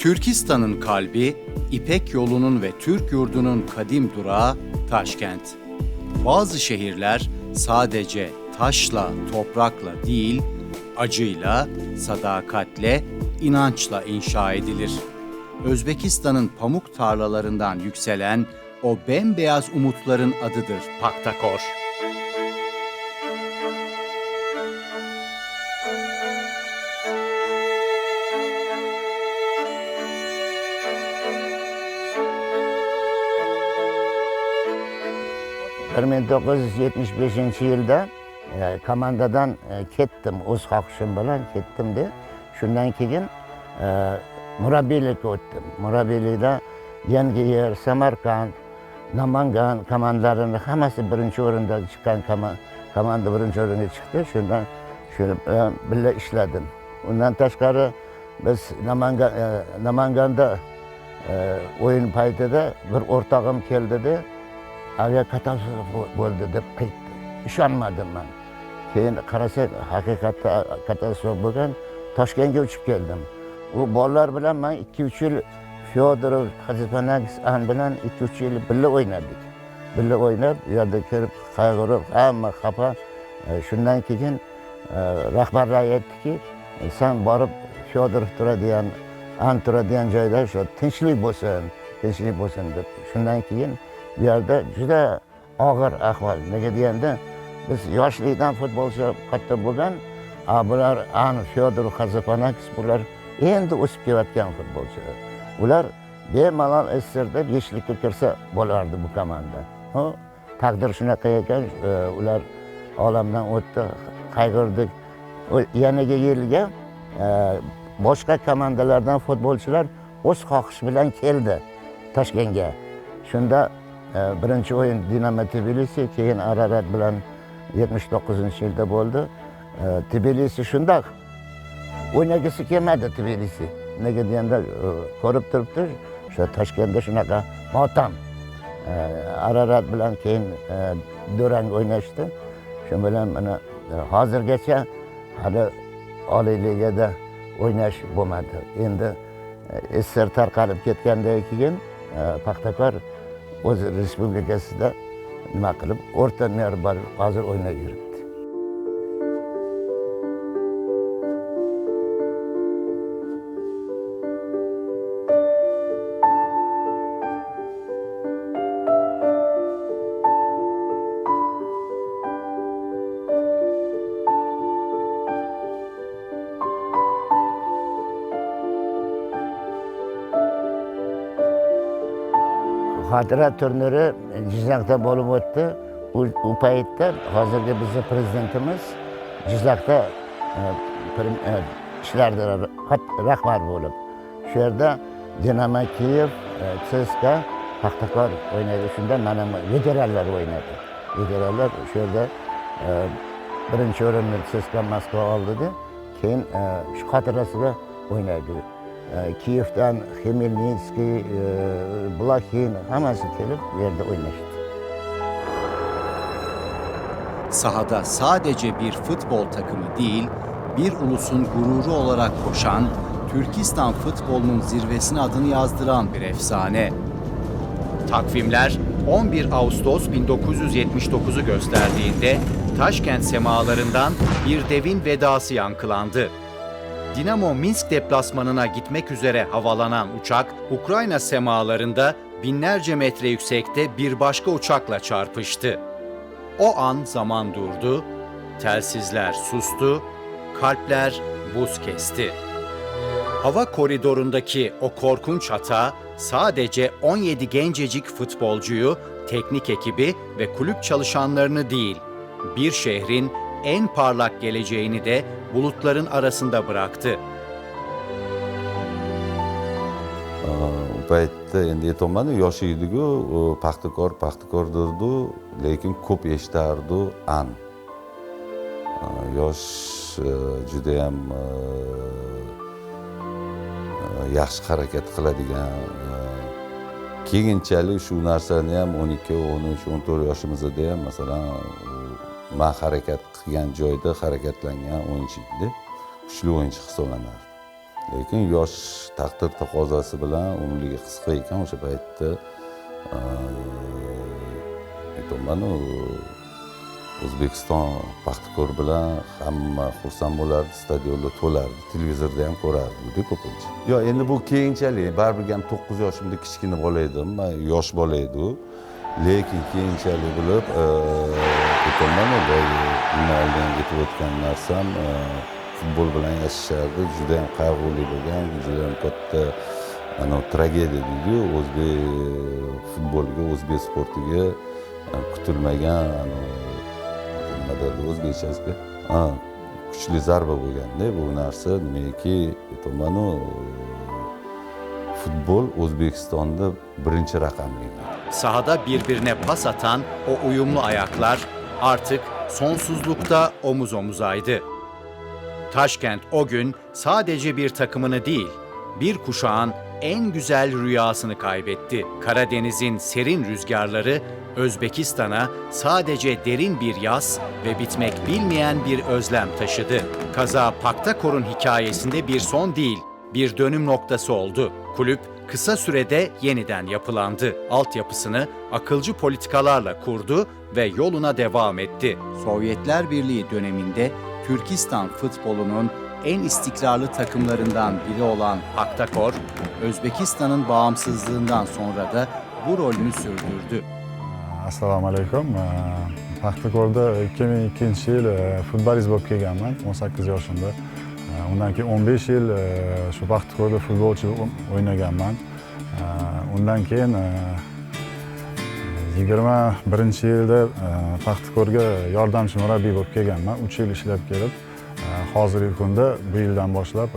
Türkistan'ın kalbi, İpek yolunun ve Türk yurdunun kadim durağı Taşkent. Bazı şehirler sadece taşla, toprakla değil, acıyla, sadakatle, inançla inşa edilir. Özbekistan'ın pamuk tarlalarından yükselen o bembeyaz umutların adıdır Paktakor. ...1975 yilda komandadan ketdim, o'z xohishim bilan ketdim-da. Shundan keyin murabbiylikka o'tdim. Murabbiylikda Yangiyer, Samarqand, Namangan komandalarini hammasi birinchi o'rinda chiqqan komanda birinchi o'ringa chiqdi. Shundan shu bilan birga ishladim. Undan tashqari biz Namanganda o'yin paytida bir o'rtog'im keldida aviakatastrofa bo'ldi deb qaytdi. Ishonmadim men. Keyin qarasak, haqiqatda katastrofa bo'lgan. Toshkentga uchib keldim. U bolalar bilan men 2-3 yil Fyodorov, Xazipanakis bilan 2-3 yil birga o'ynadik. Birga o'ynab, u yerda kirib, qayg'urib, hamma xafa. Shundan keyin rahbarlar aytdiki, sen borib Fyodorov turadigan, turadigan joyda shu tinchlik bo'lsin deb. Shundan keyin bu yerda juda og'ir ahvol. Nega deganda biz yoshlikdan futbolchi katta bo'lgan, bular Fyodorov, Xazipanakis bular endi o'sib kelayotgan futbolchilar. Ular bemalol SSRda 5likka kirsa bo'lardi bu komanda. Taqdir shunaqa ekan, ular olamdan o'tdi, qayg'urdik. Yaniga yilga boshqa komandalardan futbolchilar o'z xohish bilan keldi Toshkentga. Shunda birinchi o'yin Dinamo Tbilisi, keyin Ararat bilan 79-yilda bo'ldi. Tbilisi shundoq o'ynagisi kelmadi Tbilisi. Nega deganda ko'rib turibdi, o'sha Toshkentda shunaqa motam. Ararat bilan keyin durang o'ynashdi. Shu bilan mana hozirgacha hali Oliy Ligada o'ynash bo'lmadi. Endi SSR tarqalib ketgandan keyin Paxtakor o'z respublikasida nima qilib o'rta me'yor borib hozir o'ynab yuribdi. Xotira turniri Jizzaxda bo'lib o'tdi. U paytda hozirgi bizning prezidentimiz Jizzaxda ishlardi, rahbar bo'lib. Shu yerda Dinamo Kiyev, CSKA, Paxtakor o'ynaydi. Shunda mana veteranlar o'ynadi. Veteranlar shu yerda birinchi o'rinni CSKA Moskva oldida, keyin shu xotirasiga o'ynaydi. Kiyevdan Xmelnitskiy, Blakhin hammasi kelib bu yerda o'ynashdi. Sahada sadece bir futbol takımı değil, bir ulusun gururu olarak koşan, Türkistan futbolunun zirvesine adını yazdıran bir efsane. Takvimler 11 Ağustos 1979'u gösterdiğinde Taşkent semalarından bir devin vedası yankılandı. Dinamo Minsk deplasmanına gitmek üzere havalanan uçak, Ukrayna semalarında binlerce metre yüksekte bir başka uçakla çarpıştı. O an zaman durdu, telsizler sustu, kalpler buz kesti. Hava koridorundaki o korkunç hata sadece 17 gencecik futbolcuyu, teknik ekibi ve kulüp çalışanlarını değil, bir şehrin en parlak geleceğini de bulutların arasında bıraktı. U paytda endi aytolmadim, yosh ediku, Paxtakor derdi, lekin ko'p eshitardi an. Yosh judayam yaxshi harakat qiladigan, keyinchalik shu narsani ham 12, 13, 14 yoshimizda ham masalan men harakat qilgan joyda harakatlangan o'yinchi edi. Kuchli o'yinchi hisoblanardi. Lekin yosh taqdir taqozosi bilan umrligi qisqa ekan, o'sha paytda aytaman, O'zbekiston Paxtakor bilan hamma xursand bo'lardi, stadionda to'lardi, televizorda ham ko'rardi ko'pincha. Yo'q, endi bu keyinchalik, baribir ham 9 yoshimda kichkina bola edim, yosh bola edi u. Lekin keyinchalik bo'lib, aytaman, nima oldin ketib o'tgan narsam futbol bilan yashashardi, juda ham qayg'uli bo'lgan, juda ham katta tragediya deydi, o'zbek futboliga, o'zbek sportiga kutilmagan o'zbekchasiga kuchli zarba bo'lganda, bu narsa nimaki, aytaman, futbol O'zbekistonda birinchi raqamli. Sahada birbirine pas atan o uyumlu ayaklar artık sonsuzlukta omuz omuzaydı. Taşkent o gün sadece bir takımını değil, bir kuşağın en güzel rüyasını kaybetti. Karadeniz'in serin rüzgarları Özbekistan'a sadece derin bir yas ve bitmek bilmeyen bir özlem taşıdı. Kaza Paxtakor'un hikayesinde bir son değil, bir dönüm noktası oldu. Kulüp kısa sürede yeniden yapılandı. Altyapısını akılcı politikalarla kurdu ve yoluna devam etti. Sovyetler Birliği döneminde Türkistan futbolunun en istikrarlı takımlarından biri olan Paxtakor, Özbekistan'ın bağımsızlığından sonra da bu rolünü sürdürdü. Assalomu alaykum. Paxtakorda 2002-yil futbolist bo'lib kelganman, 18 yoshimda. Undan keyin 15 yil shu Paxtakorda futbolchi o'ynaganman. Undan keyin 21-yilda Paxtakorga yordamchi murabbiy bo'lib kelganman. 3 yil ishlab kelib, hozirgi kunda bu yildan boshlab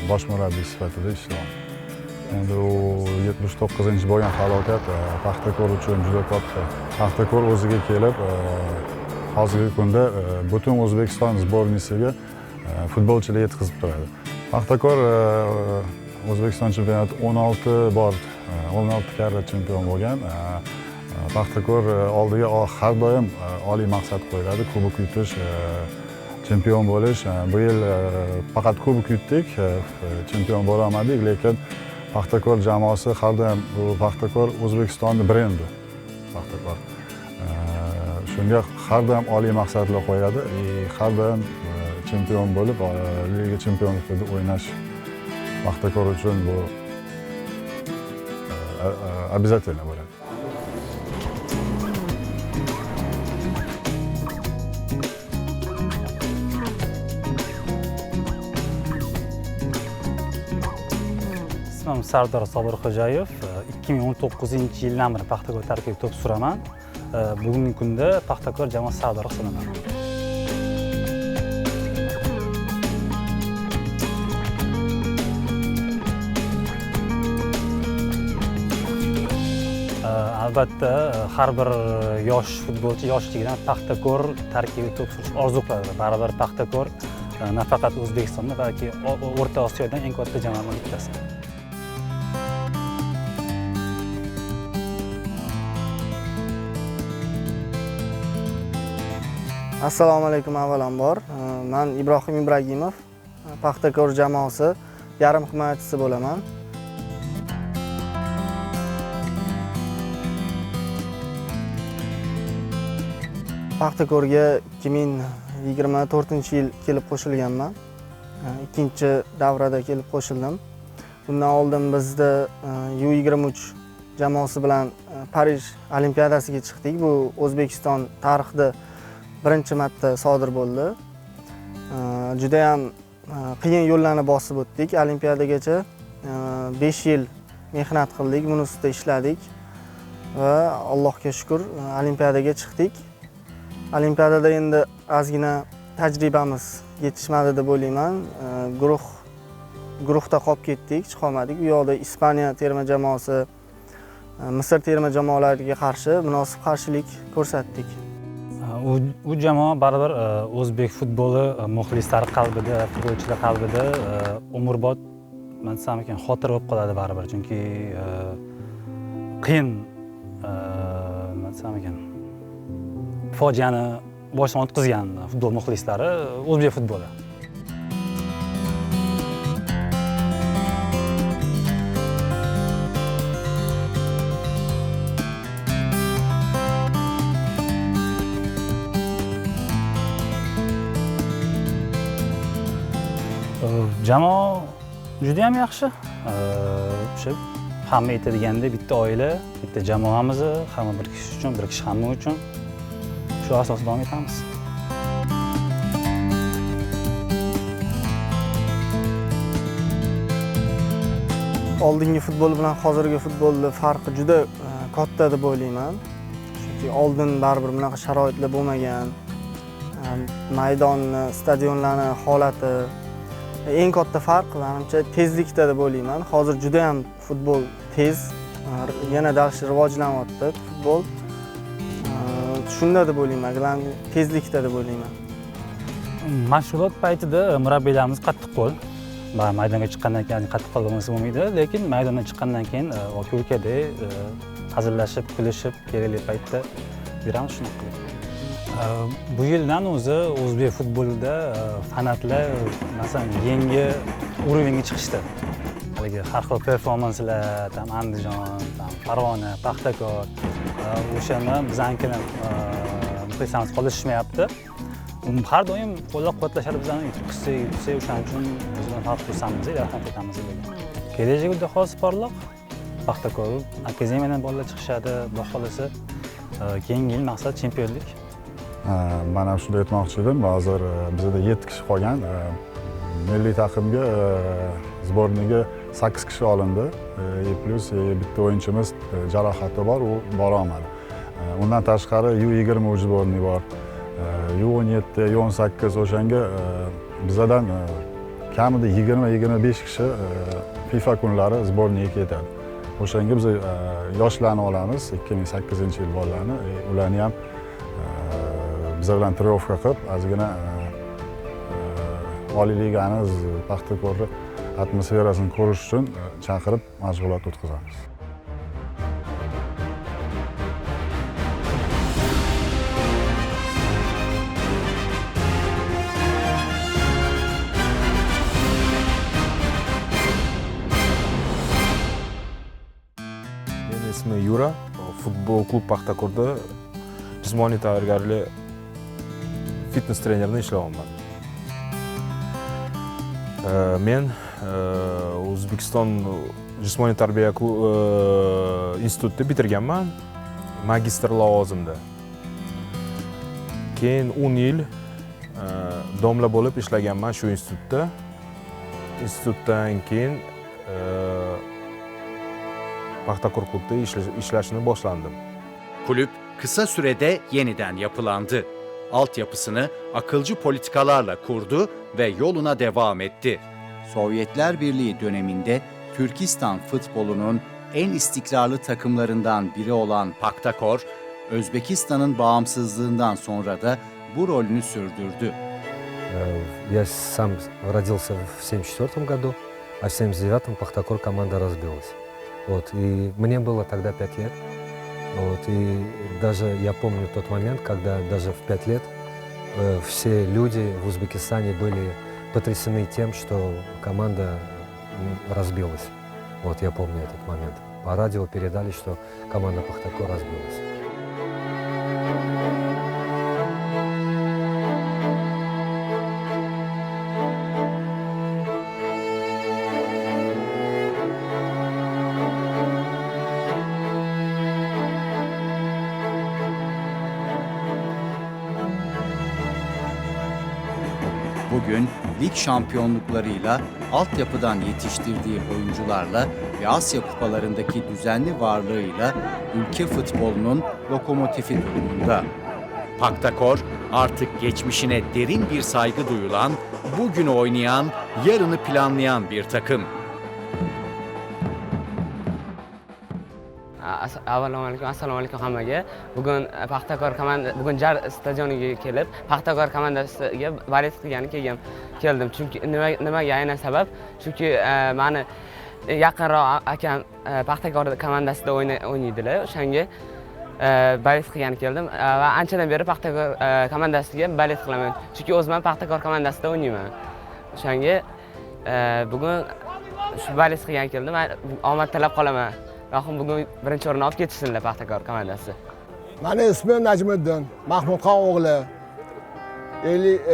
bosh murabbiy sifatida ishlayman. Endi u 79 bo'lgan falokat Paxtakor uchun juda katta. Paxtakor o'ziga kelib, hozirgi kunda butun O'zbekiston sbornisiga futbolchilar yetkazib turadi. Paxtakor O'zbekiston chempionati 16 karra chempion bo'lgan. Paxtakor oldiga har doim oliy maqsad qo'yiladi, kubok yutish, chempion bo'lish. Bu yil faqat kubok yutdik, chempion bo'la olmadik, lekin Paxtakor jamoasi har doim bu Paxtakor O'zbekistonning brendi. Paxtakor shunga har doim oliy maqsadlar qo'yadi, har doim chempion bo'lib, liga chempionligida o'ynash Paxtakor uchun bu обязательно bo'ladi. İsmim Sardor Sobirxo'jayev. 2019-yildan beri Paxtakor tarkibida to'p suraman. Bugungi kunda Paxtakor jamoasi sardori hisoblanadi. Albatta, har bir yosh futbolchi yoshligidan Paxtakor tarkibida to'p surishni orzu qiladi. Baribir Paxtakor nafaqat O'zbekistonda, balki O'rta Osiyodan eng katta jamoalardan bittasi. Assalomu alaykum avvalambor. Men Ibrohim Ibragimov, Paxtakor jamoasi yarim himoyachisi bo'laman. Paxtakorga 2024-yil kelib qo'shilganman. Ikkinchi davrada kelib qo'shildim. Bundan oldin bizda U23 jamoasi bilan Parij Olimpiadasiga chiqdik. Bu O'zbekiston tarixida birinchi marta sodir bo'ldi. Juda ham qiyin yo'llarni bosib o'tdik. Olimpiadagacha 5 yil mehnat qildik, buni ustida ishladik va Allohga shukr Olimpiadaga chiqdik. Olimpiadada endi ozgina tajribamiz yetishmadi deb o'ylayman. Guruhda qolib ketdik, chiqolmadik. Bu yoqda Ispaniya terma jamoasi, Misr terma jamoalariga qarshi munosib qarshilik ko'rsatdik. U jamoa baribir o'zbek futboli muxlislari qalbida, futbolchilar qalbida umrbod, men desam ekan, xotir bo'lib qoladi baribir. Chunki qiyin, men desam ekan, fojiani boshdan o'tkazgan futbol muxlislari o'zbek futboli. Jamoa juda ham yaxshi. O'sha hamma aytadigandek bitta oila, bitta jamoamiz, hamma bir kishi uchun, bir kishi hamma uchun. Shu asosda davom etamiz. Oldingi futbol bilan hozirgi futbolning farqi juda katta deb o'ylayman. Chunki oldin baribir bunaqa sharoitlar bo'lmagan. Maydonni, stadionlarning holati eng katta farq menimcha tezlikda deb o'ylayman. Hozir juda ham futbol tez, yanada yaxshi rivojlanyapti futbol. Shunda deb o'ylayman, tezlikda deb o'ylayman. Mashg'ulot paytida murabbiylarimiz qattiqqo'l. Maydonga chiqqandan keyin qattiqqo'l bo'lmasa bo'lmaydi, lekin maydondan chiqqandan keyin aka-ukadek hazillashib, kulishib, kerakli paytda beramiz shunaqa qilib. Bu yildan o'zi o'zbek futbolida fanatlar masalan yangi уровеньga chiqishdi. Haligi har xil performanslar, Andijon, Farg'ona, Paxtakor, o'shani bizanikini muxlislarimiz qolishmayapti. Har doim qo'llab-quvvatlashadi bizani yutqizsak, o'shaning uchun biz bilan xalq xursandmiz, rahmat aytamiz. Kelajagida hozir porloq Paxtakor akademiyadan bolalar chiqishadi, xudo xolasa keyingi yil maqsad chempionlik. Men ham shunday aytmoqchi edim. Hozir bizda 7 kishi qolgan. Milliy taqimga sborniga 8 kishi olindi. Plus bitta o'yinchimiz jarohati bor, u bora olmadi. Undan tashqari U20 sborni bor. U17, U18 o'shanga bizdan kamida 20-25 kishi FIFA kunlari sborniga ketadi. O'shanga biz yoshlarni olamiz, 2008-yil bolalarni, ularni ham biz bilan trenirovka qilib, ozgina Oliy ligani, Paxtakorni atmosferasini ko'rish uchun chaqirib mashg'ulot o'tkazamiz. Meni ismim Yura, futbol klub Paxtakorda jismoniy tayyorgarlik fitness trenerini ishlayapman. Men O'zbekiston jismoniy tarbiya institutida bitirganman, magistr lavozimda. Keyin 10 yil domla bo'lib ishlaganman shu institutda. Institutdan keyin Paxtakor klubida ishlashni boshlandim. Kulüp kısa sürede yeniden yapılandı. Altyapısını akılcı politikalarla kurdu ve yoluna devam etti. Sovyetler Birliği döneminde Türkistan futbolunun en istikrarlı takımlarından biri olan Paxtakor, Özbekistan'ın bağımsızlığından sonra da bu rolünü sürdürdü. Я сам родился в 1974 году, а в 1979 Paxtakor команда разбилась. И мне было тогда 5 лет. И даже я помню тот момент, когда даже в 5 лет все люди в Узбекистане были потрясены тем, что команда разбилась. Я помню этот момент. По радио передали, что команда Paxtakor разбилась. Bugün lig şampiyonluklarıyla, altyapıdan yetiştirdiği oyuncularla ve Asya kupalarındaki düzenli varlığıyla ülke futbolunun lokomotifi durumunda. Paxtakor artık geçmişine derin bir saygı duyulan, bugünü oynayan, yarını planlayan bir takım. Assalomu alaykum hammaga. Bugun Paxtakor komanda bugun Jar stadioniga kelib, Paxtakor komandasiga balet qilgani keldim. Chunki nimaga aynan sabab? Chunki meni yaqinroq akam Paxtakor komandasida o'ynaydilar. O'shanga balet qilgani keldim va anchadan beri Paxtakor komandasiga balet qilaman. Chunki o'zim Paxtakor komandasida o'ynayman. O'shanga bugun shu balet qilgani keldim. Omad tilab qolaman. Rahim bugun birinchi o'rinni olib ketishsinlar Paxtakor komandasi. Meni ismim Najmiddin, Mahmudxon o'g'li.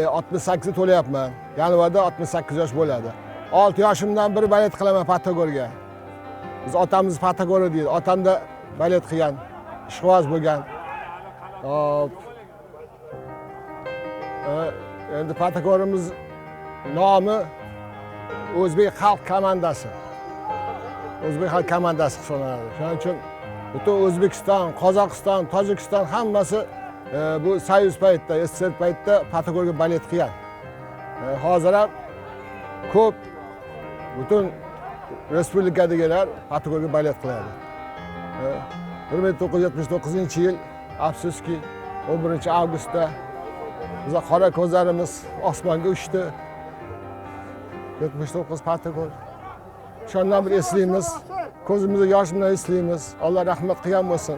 68 to'layapman. Yanvarda 68 yosh bo'ladi. 6 yoshimdan beri balet qilaman Paxtakorga. Biz otamiz Paxtakor deydi. Otam da balet qilgan, ishqiboz bo'lgan. Hop. Endi Paxtakorimiz nomi O'zbek xalq komandasi. O'zbek xalq komandasi hisoblanadi. Shuning uchun butun O'zbekiston, Qozog'iston, Tojikiston hammasi bu Soyuz paytda, SSR paytda Paxtakorga balet qilgan. Hozir ham ko'p butun respublikadagilar Paxtakorga balet qiladi. 1979-yil afsuski 11-avgustda biz qora ko'zlarimiz osmonga uchdi. 79 Paxtakor. Shundan bir eslaymiz. Ko'zimizda yosh bilan eslaymiz. Alloh rahmat qilgan bo'lsin.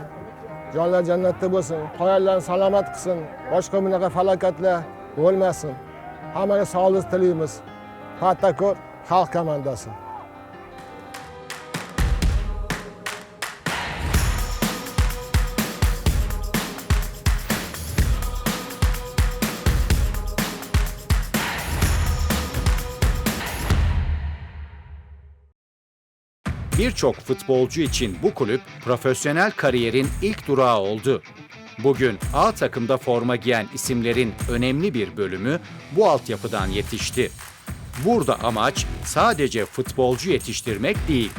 Jonlar jannatda bo'lsin. Qoyallarni salomat qilsin. Boshqa bunaqa falokatlar bo'lmasin. Hammaga sog'lik tilaymiz. Paxtakor xalq komandasi. Birçok futbolcu için bu kulüp profesyonel kariyerin ilk durağı oldu. Bugün A takımda forma giyen isimlerin önemli bir bölümü bu altyapıdan yetişti. Burada amaç sadece futbolcu yetiştirmek değil.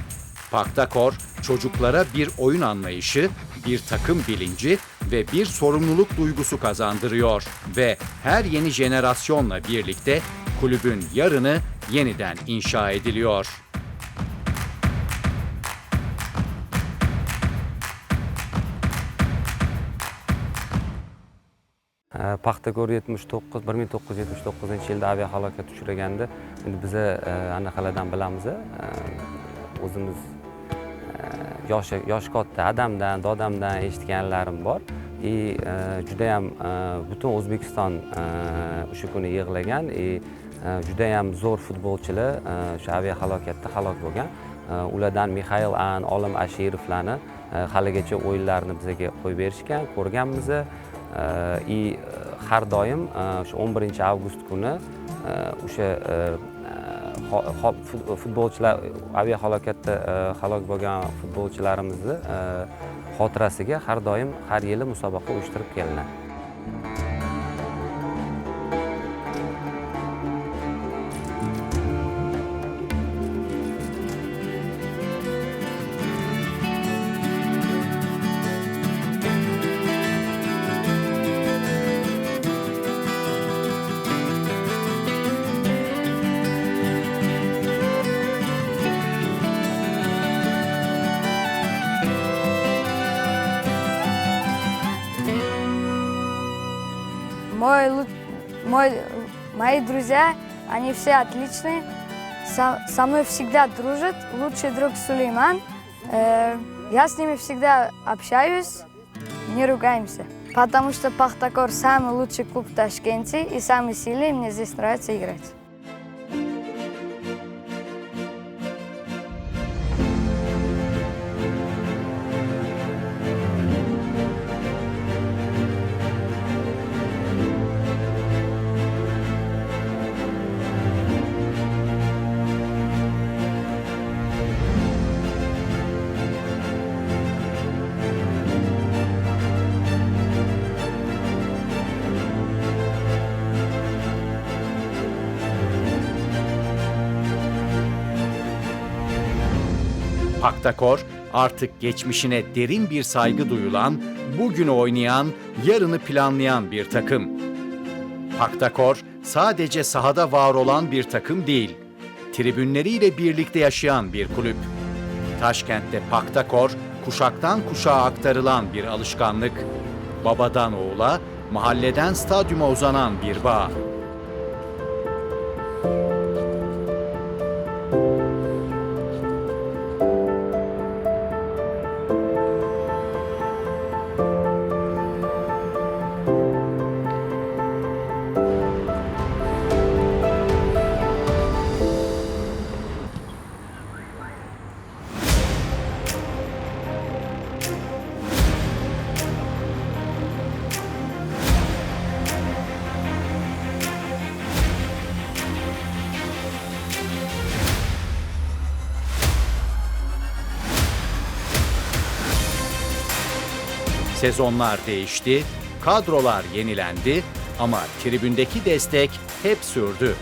Paxtakor çocuklara bir oyun anlayışı, bir takım bilinci ve bir sorumluluk duygusu kazandırıyor ve her yeni jenerasyonla birlikte kulübün yarını yeniden inşa ediliyor. Paxtakor 1979-yilda aviahalokat uchraganda, endi biz anaqalardan bilamiz, o'zimiz yoshi katta adamdan, dodamdan eshitganlarim bor. Juda ham butun O'zbekiston o'sha kuni yig'lagan, juda ham zo'r futbolchilar o'sha aviahalokatda halok bo'lgan. Ulardan Mixail An, Olim Ashirovlarni haligacha o'yinlarini bizga qo'yib berishgan, ko'rganmiz. Har doim o'sha 11-avgust kuni o'sha futbolchilar aviahalokatda halok bo'lgan futbolchilarimizni xotirasiga har doim har yili musobaqa uyushtirib kelinadi. Мои друзья, они все отличные, со мной всегда дружат, лучший друг Сулейман. Я с ними всегда общаюсь, не ругаемся, потому что Paxtakor самый лучший клуб в Ташкенте и самый сильный, мне здесь нравится играть. Paxtakor artık geçmişine derin bir saygı duyulan, bugünü oynayan, yarını planlayan bir takım. Paxtakor sadece sahada var olan bir takım değil, tribünleriyle birlikte yaşayan bir kulüp. Taşkent'te Paxtakor, kuşaktan kuşağa aktarılan bir alışkanlık. Babadan oğula, mahalleden stadyuma uzanan bir bağ. Sezonlar değişti, kadrolar yenilendi ama tribündeki destek hep sürdü.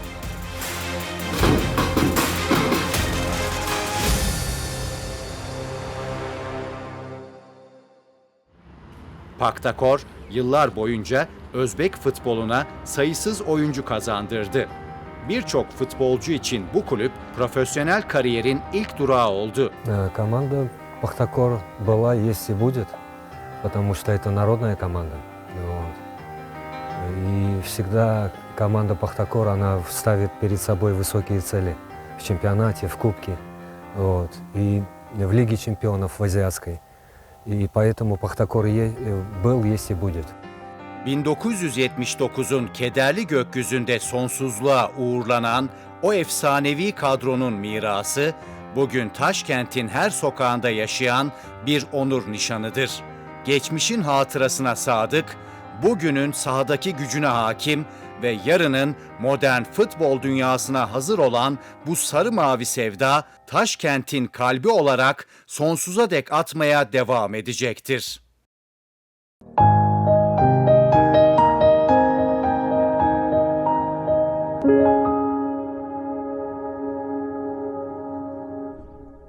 Paktakor yıllar boyunca Özbek futboluna sayısız oyuncu kazandırdı. Birçok futbolcu için bu kulüp profesyonel kariyerin ilk durağı oldu. Команда «Пахтакор» была, есть и будет, потому что это народная команда. Вот. И всегда команда «Пахтакор», она ставит перед собой высокие цели в чемпионате, в кубке, вот, и в Лиге чемпионов, в азиатской. И поэтому «Пахтакор» был, есть и будет. 1979'un kederli gökyüzünde sonsuzluğa uğurlanan o efsanevi kadronun mirası, bugün Taşkent'in her sokağında yaşayan bir onur nişanıdır. Geçmişin hatırasına sadık, bugünün sahadaki gücüne hakim ve yarının modern futbol dünyasına hazır olan bu sarı mavi sevda, Taşkent'in kalbi olarak sonsuza dek atmaya devam edecektir.